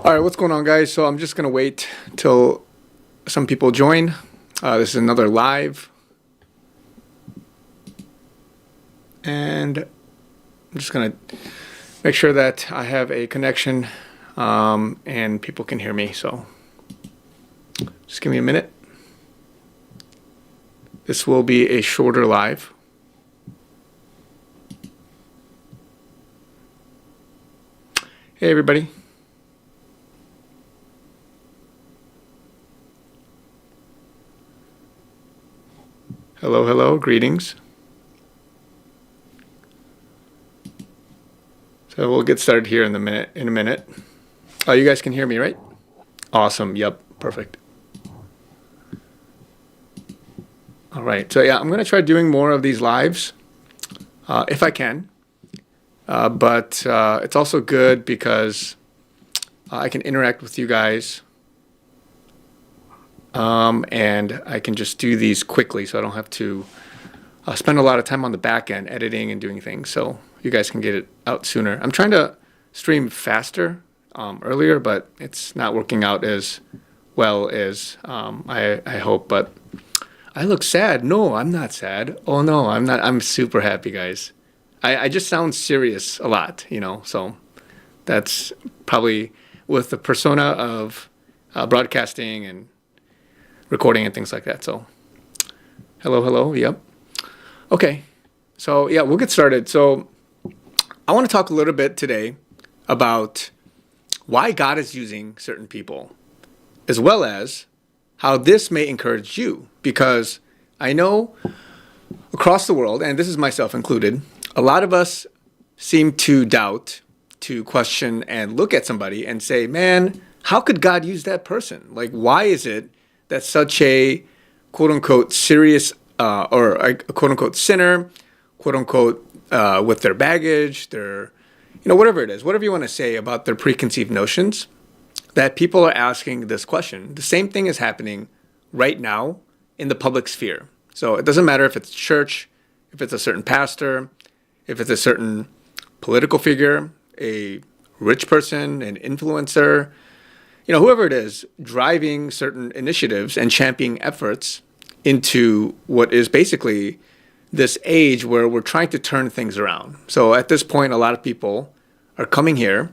All right, what's going on, guys? So I'm just going to wait till some people join. This is another live. And I'm just going to make sure that I have a connection and people can hear me. So just give me a minute. This will be a shorter live. Hey, everybody. Hello, hello, greetings. So we'll get started here in a minute. Oh, you guys can hear me, right? Awesome. Yep, perfect. All right. So yeah, I'm going to try doing more of these lives if I can. But it's also good because I can interact with you guys. And I can just do these quickly so I don't have to spend a lot of time on the back end editing and doing things. So you guys can get it out sooner. I'm trying to stream faster earlier, but it's not working out as well as I hope. But I look sad. No, I'm not sad. Oh, no, I'm not. I'm super happy, guys. I just sound serious a lot, so that's probably with the persona of broadcasting and recording and things like that. So hello, yep. Okay, so yeah, we'll get started. So I want to talk a little bit today about why God is using certain people, as well as how this may encourage you, because I know across the world, and this is myself included, a lot of us seem to doubt, to question, and look at somebody and say, man, how could God use that person? Like, why is it that such a quote-unquote serious or a quote-unquote sinner, quote-unquote with their baggage, their, whatever it is, whatever you want to say about their preconceived notions, that people are asking this question. The same thing is happening right now in the public sphere. So it doesn't matter if it's church, if it's a certain pastor, if it's a certain political figure, a rich person, an influencer, whoever it is, driving certain initiatives and championing efforts into what is basically this age where we're trying to turn things around. So at this point, a lot of people are coming here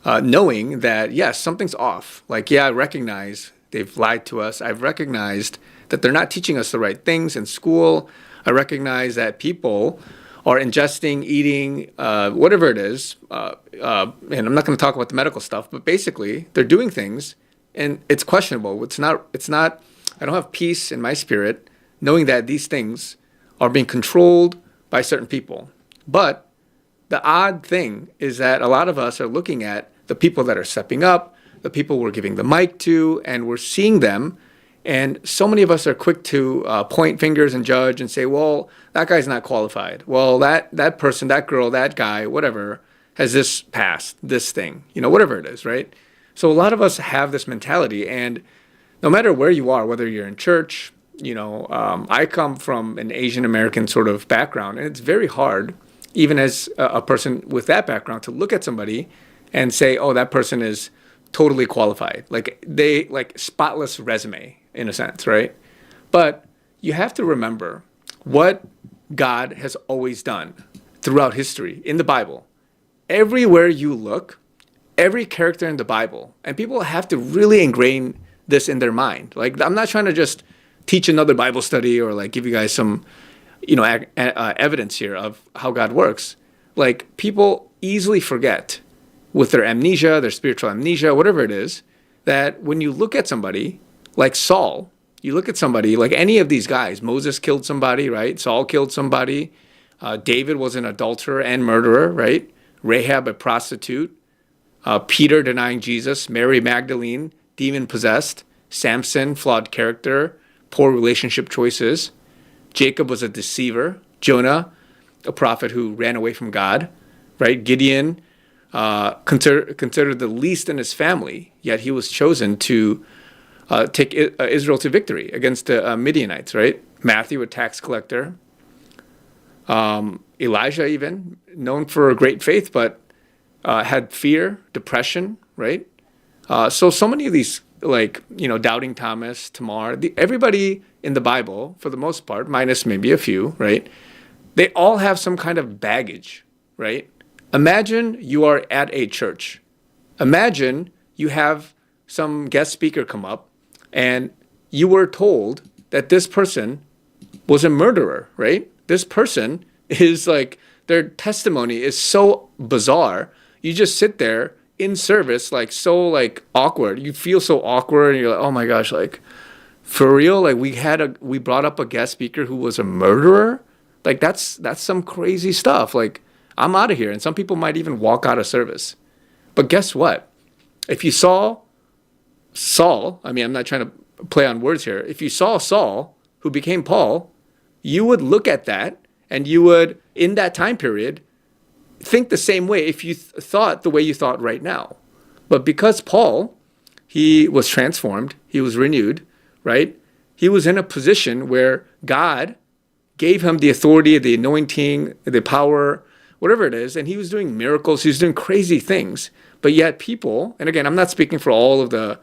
knowing that, yes, something's off. Like, yeah, I recognize they've lied to us. I've recognized that they're not teaching us the right things in school. I recognize that people are ingesting, eating, whatever it is. And I'm not going to talk about the medical stuff, but basically they're doing things and it's questionable. It's not, I don't have peace in my spirit knowing that these things are being controlled by certain people. But the odd thing is that a lot of us are looking at the people that are stepping up, the people we're giving the mic to, and we're seeing them. And so many of us are quick to point fingers and judge and say, well, that guy's not qualified. Well, that person, that girl, that guy, whatever, has this past, this thing, whatever it is, right? So a lot of us have this mentality. And no matter where you are, whether you're in church, I come from an Asian American sort of background. And it's very hard, even as a person with that background, to look at somebody and say, oh, that person is totally qualified. Like spotless resume, in a sense, right? But you have to remember what God has always done throughout history in the Bible. Everywhere you look, every character in the Bible, and people have to really ingrain this in their mind. Like, I'm not trying to just teach another Bible study or like give you guys some, evidence here of how God works. Like, people easily forget with their amnesia, their spiritual amnesia, whatever it is, that when you look at somebody like Saul, you look at somebody like any of these guys. Moses killed somebody, right? Saul killed somebody. David was an adulterer and murderer, right? Rahab, a prostitute. Peter denying Jesus. Mary Magdalene, demon-possessed. Samson, flawed character, poor relationship choices. Jacob was a deceiver. Jonah, a prophet who ran away from God, right? Gideon, considered the least in his family, yet he was chosen to take Israel to victory against the Midianites, right? Matthew, a tax collector. Elijah, even, known for great faith, but had fear, depression, right? So many of these, like, doubting Thomas, Tamar, everybody in the Bible, for the most part, minus maybe a few, right? They all have some kind of baggage, right? Imagine you are at a church. Imagine you have some guest speaker come up and you were told that this person was a murderer, right? This person is like, their testimony is so bizarre. You just sit there in service, like, so like awkward. You feel so awkward and you're like, oh my gosh, like, for real? Like, we brought up a guest speaker who was a murderer? Like, that's some crazy stuff. Like, I'm out of here. And some people might even walk out of service. But guess what? If you saw Saul, I mean, I'm not trying to play on words here. If you saw Saul, who became Paul, you would look at that and you would, in that time period, think the same way if you thought the way you thought right now. But because Paul, he was transformed, he was renewed, right? He was in a position where God gave him the authority, the anointing, the power, whatever it is, and he was doing miracles, he was doing crazy things. But yet people, and again, I'm not speaking for all of the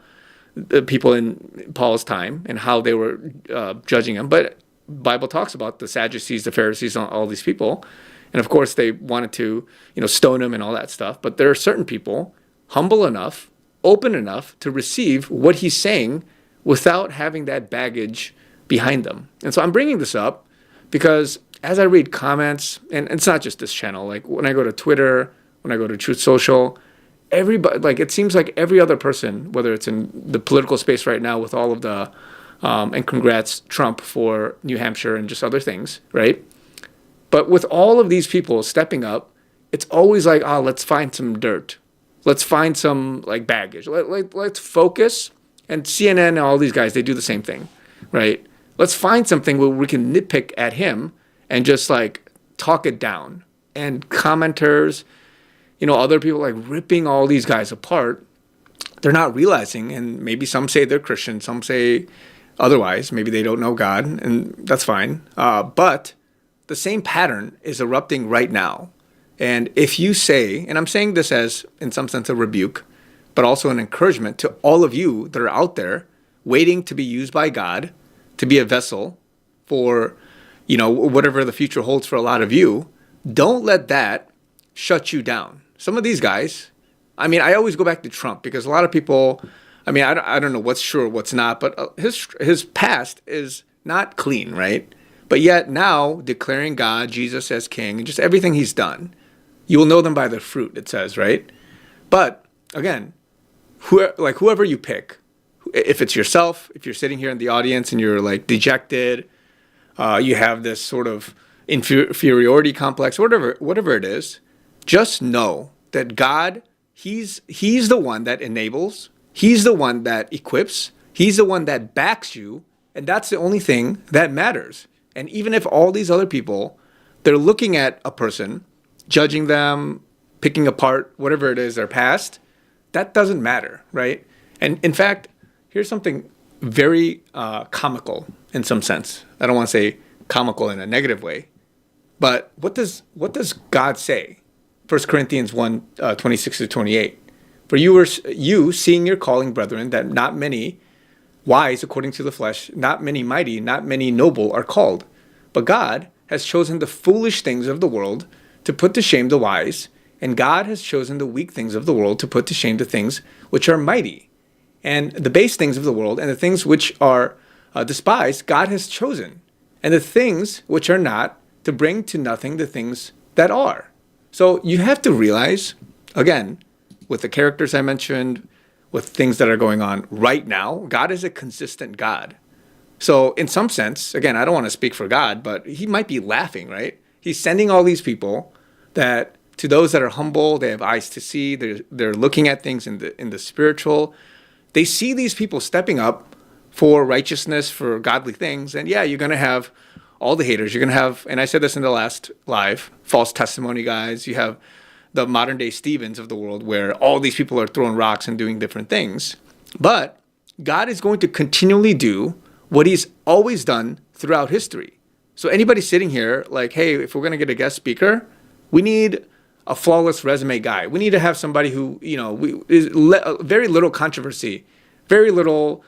people in Paul's time and how they were judging him, but Bible talks about the Sadducees, the Pharisees, all these people. And of course, they wanted to, stone him and all that stuff. But there are certain people humble enough, open enough to receive what he's saying without having that baggage behind them. And so I'm bringing this up because as I read comments, and it's not just this channel, like when I go to Twitter, when I go to Truth Social, everybody, like, it seems like every other person, whether it's in the political space right now with all of the, and congrats Trump for New Hampshire and just other things, right? But with all of these people stepping up, it's always like, oh, let's find some dirt. Let's find some like baggage. Let's focus. And CNN and all these guys, they do the same thing, right? Let's find something where we can nitpick at him and just like talk it down. And commenters, other people like ripping all these guys apart. They're not realizing, and maybe some say they're Christian, some say otherwise. Maybe they don't know God, and that's fine. But the same pattern is erupting right now. And if you say, and I'm saying this as, in some sense, a rebuke, but also an encouragement to all of you that are out there waiting to be used by God, to be a vessel for, whatever the future holds for a lot of you, don't let that shut you down. Some of these guys, I mean, I always go back to Trump because a lot of people, I mean, I don't know what's true or what's not, but his past is not clean, right? But yet now declaring God, Jesus as king, and just everything he's done, you will know them by their fruit, it says, right? But again, whoever you pick, if it's yourself, if you're sitting here in the audience and you're like dejected, you have this sort of inferiority complex, whatever it is, just know that God, he's the one that enables, he's the one that equips, he's the one that backs you, and that's the only thing that matters. And even if all these other people, they're looking at a person, judging them, picking apart whatever it is, their past, that doesn't matter, right? And in fact, here's something very comical in some sense. I don't want to say comical in a negative way, but what does God say? 1 Corinthians 1, 26 to 28. For you seeing your calling, brethren, that not many wise according to the flesh, not many mighty, not many noble are called. But God has chosen the foolish things of the world to put to shame the wise, and God has chosen the weak things of the world to put to shame the things which are mighty. And the base things of the world and the things which are despised, God has chosen. And the things which are not, to bring to nothing the things that are. So you have to realize, again, with the characters I mentioned, with things that are going on right now, God is a consistent God. So in some sense, again, I don't want to speak for God, but he might be laughing, right? He's sending all these people that, to those that are humble, they have eyes to see, they're looking at things in the spiritual. They see these people stepping up for righteousness, for godly things. And yeah, you're going to have all the haters. You're going to have, and I said this in the last live, false testimony guys. You have the modern day Stevens of the world where all these people are throwing rocks and doing different things. But God is going to continually do what he's always done throughout history. So anybody sitting here like, hey, if we're going to get a guest speaker, we need a flawless resume guy. We need to have somebody who, is very little controversy, very little,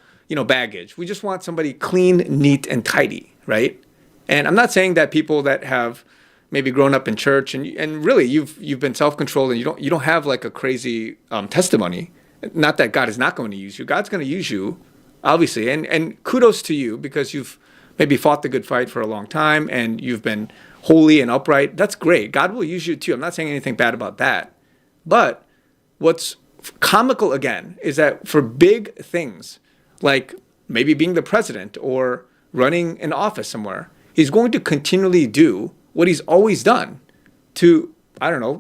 baggage. We just want somebody clean, neat, and tidy, right? And I'm not saying that people that have maybe grown up in church and really you've been self-controlled and you don't have like a crazy testimony. Not that God is not going to use you. God's going to use you, obviously. And kudos to you because you've maybe fought the good fight for a long time and you've been holy and upright. That's great. God will use you too. I'm not saying anything bad about that. But what's comical again is that for big things, like maybe being the president or running an office somewhere, he's going to continually do what he's always done to,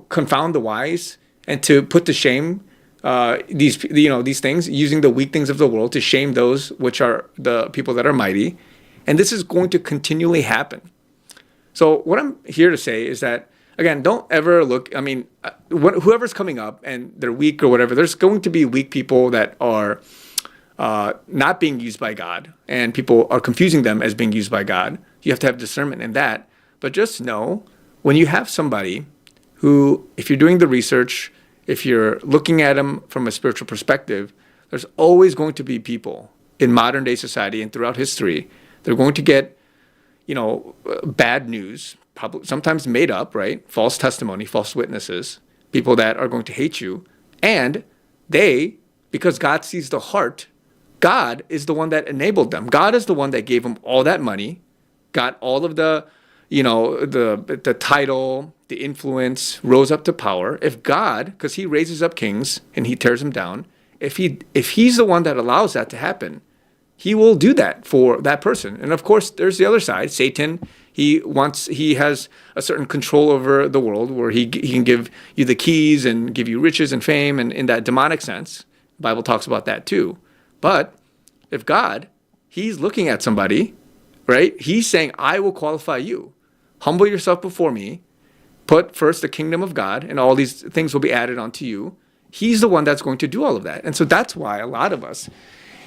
confound the wise and to put to shame these things, using the weak things of the world to shame those which are the people that are mighty. And this is going to continually happen. So what I'm here to say is that, again, don't ever look, whoever's coming up and they're weak or whatever, there's going to be weak people that are not being used by God, and people are confusing them as being used by God. You have to have discernment in that. But just know, when you have somebody who, if you're doing the research, if you're looking at them from a spiritual perspective, there's always going to be people in modern day society and throughout history. They're going to get, bad news, probably sometimes made up, right? False testimony, false witnesses, people that are going to hate you. And because God sees the heart, God is the one that enabled them. God is the one that gave them all that money, got all of the, the title, the influence, rose up to power. If God, because he raises up kings and he tears them down, if he's the one that allows that to happen, he will do that for that person. And of course, there's the other side. Satan, he has a certain control over the world where he can give you the keys and give you riches and fame, and in that demonic sense, the Bible talks about that too. But if God, he's looking at somebody, right? He's saying, I will qualify you. Humble yourself before me. Put first the kingdom of God, and all these things will be added onto you. He's the one that's going to do all of that. And so that's why a lot of us,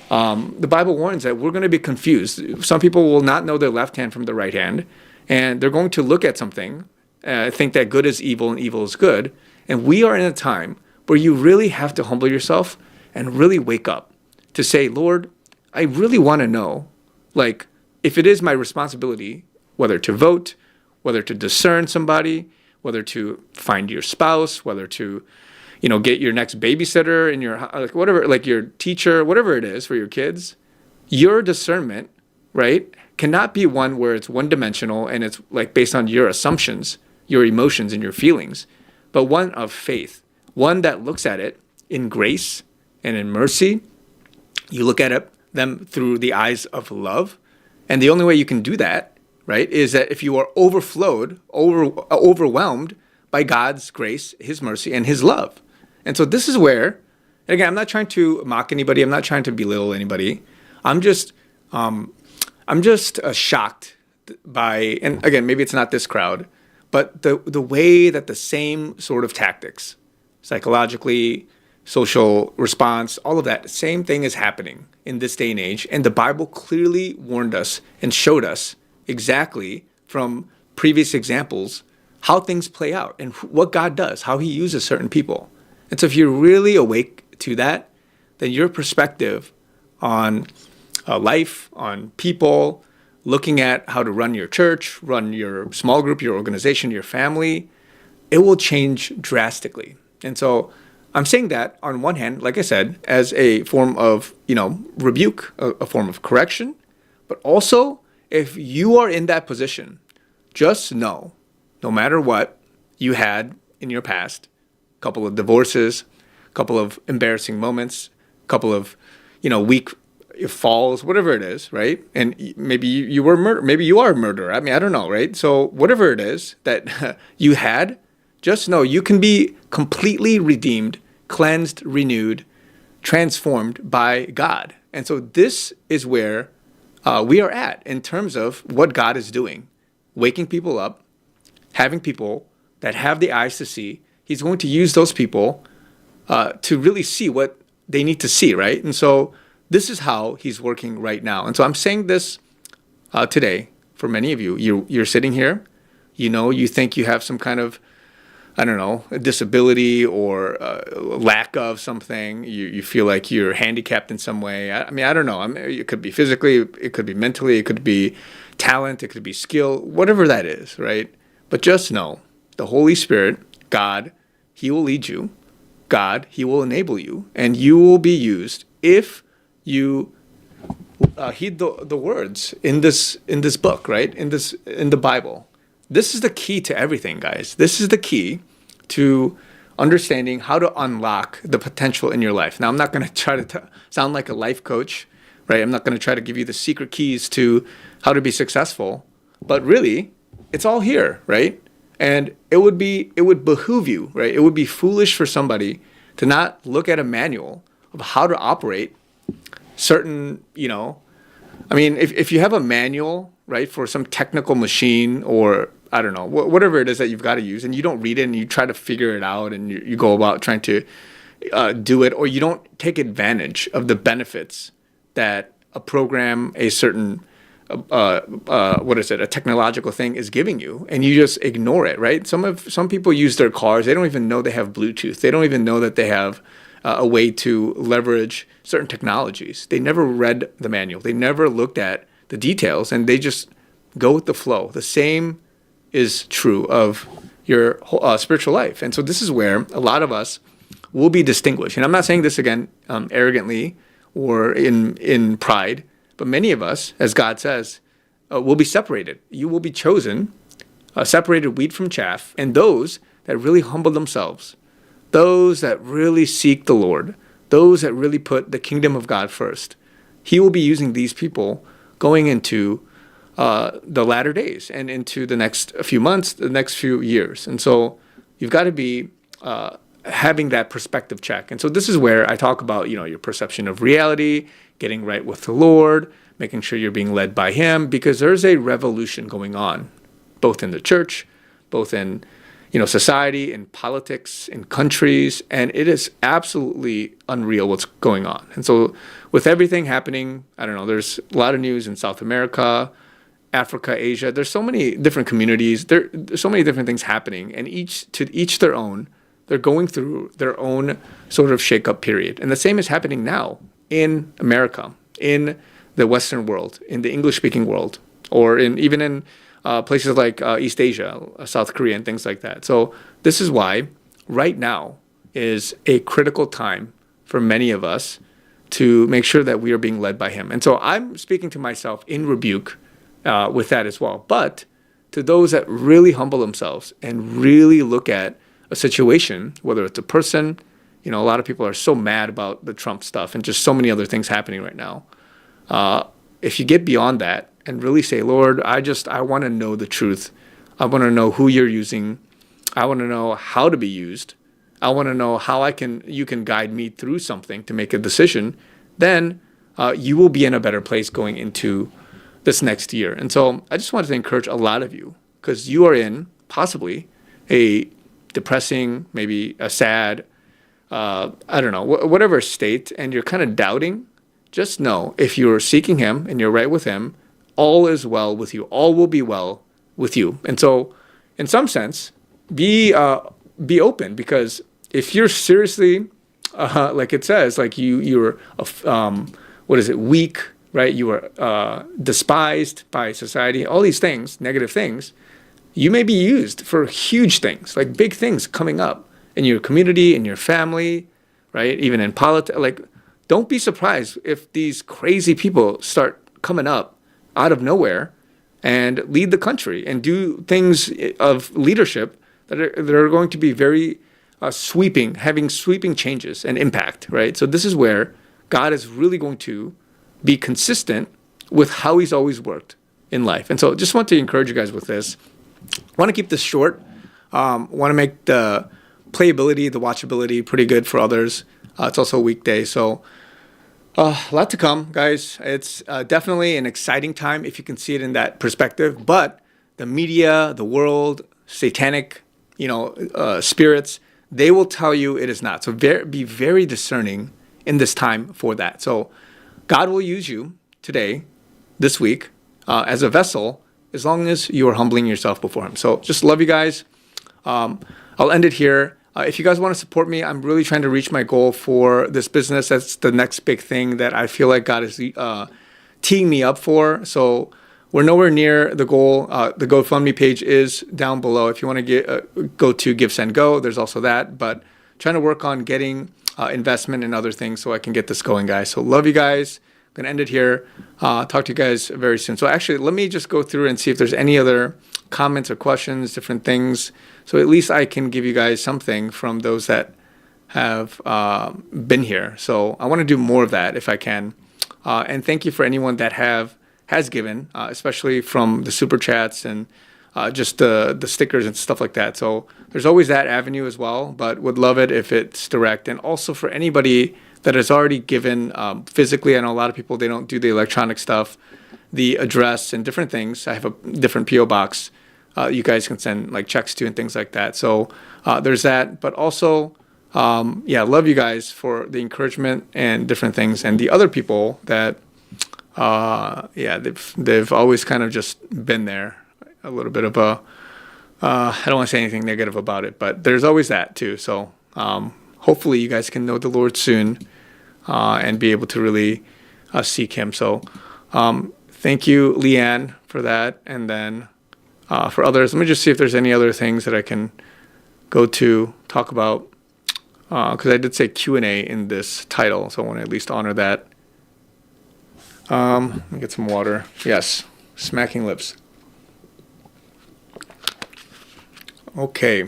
the Bible warns that we're going to be confused. Some people will not know their left hand from the right hand, and they're going to look at something, think that good is evil and evil is good. And we are in a time where you really have to humble yourself and really wake up to say, Lord, I really want to know, like, if it is my responsibility, whether to vote, whether to discern somebody, whether to find your spouse, whether to, get your next babysitter in your, like, whatever, like your teacher, whatever it is for your kids, your discernment, right, cannot be one where it's one-dimensional and it's like based on your assumptions, your emotions and your feelings, but one of faith, one that looks at it in grace and in mercy. You look at them through the eyes of love. And the only way you can do that, right, is that if you are overwhelmed by God's grace, his mercy, and his love. And so this is where, and again, I'm not trying to mock anybody. I'm not trying to belittle anybody. I'm just shocked by, and again, maybe it's not this crowd, but the way that the same sort of tactics, psychologically, social response, all of that, same thing is happening in this day and age. And the Bible clearly warned us and showed us exactly from previous examples how things play out and what God does, how he uses certain people. And so if you're really awake to that, then your perspective on life, on people, looking at how to run your church, run your small group, your organization, your family, it will change drastically. And so I'm saying that on one hand, like I said, as a form of, rebuke, a form of correction, but also if you are in that position, just know, no matter what you had in your past, a couple of divorces, a couple of embarrassing moments, a couple of, weak falls, whatever it is, right? And maybe you were maybe you are a murderer. I don't know, right? So whatever it is that you had, just know you can be completely redeemed, cleansed, renewed, transformed by God. And so this is where we are at in terms of what God is doing, waking people up, having people that have the eyes to see. He's going to use those people to really see what they need to see, right? And so this is how he's working right now. And so I'm saying this today for many of you. You're sitting here, you think you have some kind of I don't know, a disability or lack of something. You feel like you're handicapped in some way. I mean, I don't know. It could be physically, it could be mentally, it could be talent, it could be skill, whatever that is, right? But just know the Holy Spirit, God, He will lead you. God, He will enable you, and you will be used if you heed the words in this book, right? In the Bible. This is the key to everything, guys. This is the key to understanding how to unlock the potential in your life. Now, I'm not going to try to sound like a life coach, right? I'm not going to try to give you the secret keys to how to be successful, but really, it's all here, right? And it would behoove you, right? It would be foolish for somebody to not look at a manual of how to operate certain, I mean, if you have a manual, right, for some technical machine or I don't know, whatever it is that you've got to use, and you don't read it and you try to figure it out and you go about trying to do it, or you don't take advantage of the benefits that a program, a certain, a technological thing is giving you, and you just ignore it, right? Some people use their cars, they don't even know they have Bluetooth. They don't even know that they have a way to leverage certain technologies. They never read the manual. They never looked at the details, and they just go with the flow. The same is true of your spiritual life. And so this is where a lot of us will be distinguished. And I'm not saying this again arrogantly or in pride, but many of us, as God says, will be separated. You will be chosen, separated wheat from chaff, and those that really humble themselves, those that really seek the Lord, those that really put the kingdom of God first. He will be using these people going into the latter days and into the next few months, the next few years. And so you've got to be having that perspective check. And so this is where I talk about, your perception of reality, getting right with the Lord, making sure you're being led by Him, because there's a revolution going on, both in the church, both in, society, in politics, in countries, and it is absolutely unreal what's going on. And so with everything happening, I don't know, there's a lot of news in South America, Africa, Asia. There's so many different communities. There's so many different things happening, and each their own. They're going through their own sort of shakeup period, and the same is happening now in America, in the Western world, in the English-speaking world, or even in places like East Asia, South Korea, and things like that. So this is why right now is a critical time for many of us to make sure that we are being led by Him. And so I'm speaking to myself in rebuke with that as well. But to those that really humble themselves and really look at a situation, whether it's a person, a lot of people are so mad about the Trump stuff and just so many other things happening right now. If you get beyond that and really say, Lord, I want to know the truth. I want to know who you're using. I want to know how to be used. I want to know how you can guide me through something to make a decision. Then you will be in a better place going into this next year. And so I just wanted to encourage a lot of you, because you are in possibly a depressing, maybe a sad, I don't know, whatever state, and you're kind of doubting. Just know, if you're seeking Him and you're right with Him, all is well with you. All will be well with you. And so, in some sense, be open, because if you're seriously, like it says, like you're weak, right? You are despised by society. All these things, negative things, you may be used for huge things, like big things coming up in your community, in your family, right? Even in politics. Like, don't be surprised if these crazy people start coming up out of nowhere and lead the country and do things of leadership that are going to be very having sweeping changes and impact, right? So this is where God is really going to be consistent with how He's always worked in life. And so just want to encourage you guys with this. I want to keep this short. Want to make the playability, the watchability pretty good for others. It's also a weekday, so a lot to come, guys. It's definitely an exciting time if you can see it in that perspective. But the media, the world, satanic, spirits, they will tell you it is not. So be very discerning in this time for that. So God will use you today, this week, as a vessel, as long as you are humbling yourself before Him. So just love you guys. I'll end it here. If you guys want to support me, I'm really trying to reach my goal for this business. That's the next big thing that I feel like God is teeing me up for. So we're nowhere near the goal. The GoFundMe page is down below. If you want to go to Give, Send, Go, there's also that. But trying to work on getting investment and other things so I can get this going, guys. So love you guys. I'm going to end it here. Talk to you guys very soon. So actually, let me just go through and see if there's any other comments or questions, different things. So at least I can give you guys something from those that have been here. So I want to do more of that if I can. And thank you for anyone that has given, especially from the super chats and just the stickers and stuff like that. So there's always that avenue as well, but would love it if it's direct. And also for anybody that has already given physically, I know a lot of people, they don't do the electronic stuff, the address and different things. I have a different PO box you guys can send like checks to and things like that. So there's that, but also, love you guys for the encouragement and different things. And the other people that, they've always kind of just been there. A little bit of I don't want to say anything negative about it, but there's always that too. So hopefully you guys can know the Lord soon and be able to really seek Him. So thank you, Leanne, for that. And then for others, let me just see if there's any other things that I can go to talk about, because I did say Q&A in this title, so I want to at least honor that. Let me get some water. Yes, smacking lips. Okay.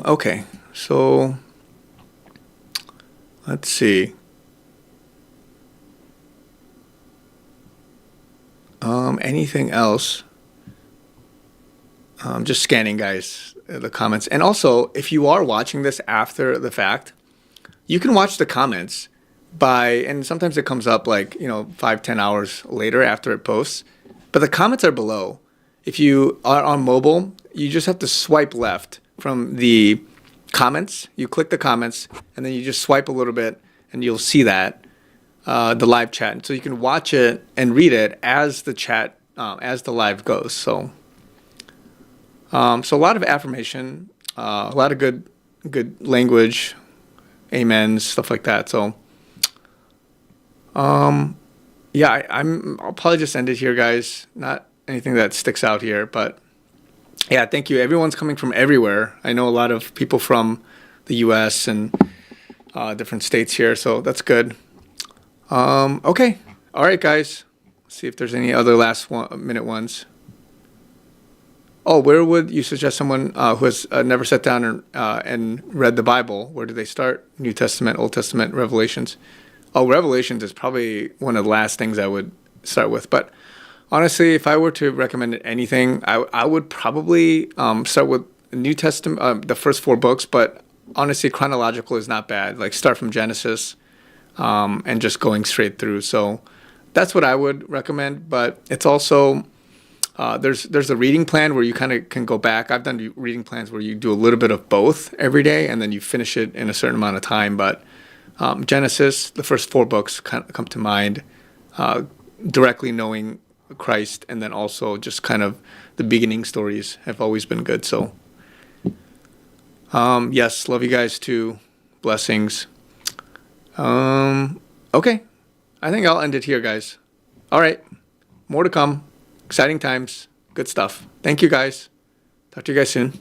Okay, so let's see. Anything else? Just scanning, guys, the comments. And also, if you are watching this after the fact, you can watch the comments and sometimes it comes up like, 5-10 hours later after it posts, but the comments are below. If you are on mobile, you just have to swipe left from the comments. You click the comments and then you just swipe a little bit and you'll see that the live chat. So you can watch it and read it as the chat, as the live goes. So a lot of affirmation, a lot of good language, amens, stuff like that. So I'll probably just end it here, guys. Not anything that sticks out here, but yeah, thank you. Everyone's coming from everywhere. I know a lot of people from the U.S. and different states here, so that's good. Okay. All right, guys. Let's see if there's any other last minute ones. Oh, where would you suggest someone who has never sat down and read the Bible? Where do they start? New Testament, Old Testament, Revelations? Oh, Revelations is probably one of the last things I would start with. But honestly, if I were to recommend anything, I would probably start with New Testament, the first 4 books. But honestly, chronological is not bad. Like start from Genesis and just going straight through. So that's what I would recommend. But it's also there's a reading plan where you kind of can go back. I've done reading plans where you do a little bit of both every day, and then you finish it in a certain amount of time. But Genesis, the first 4 books kind of come to mind, directly knowing Christ, and then also just kind of the beginning stories have always been good. So, yes, love you guys too. Blessings. Okay, I think I'll end it here, guys. All right, more to come. Exciting times. Good stuff. Thank you, guys. Talk to you guys soon.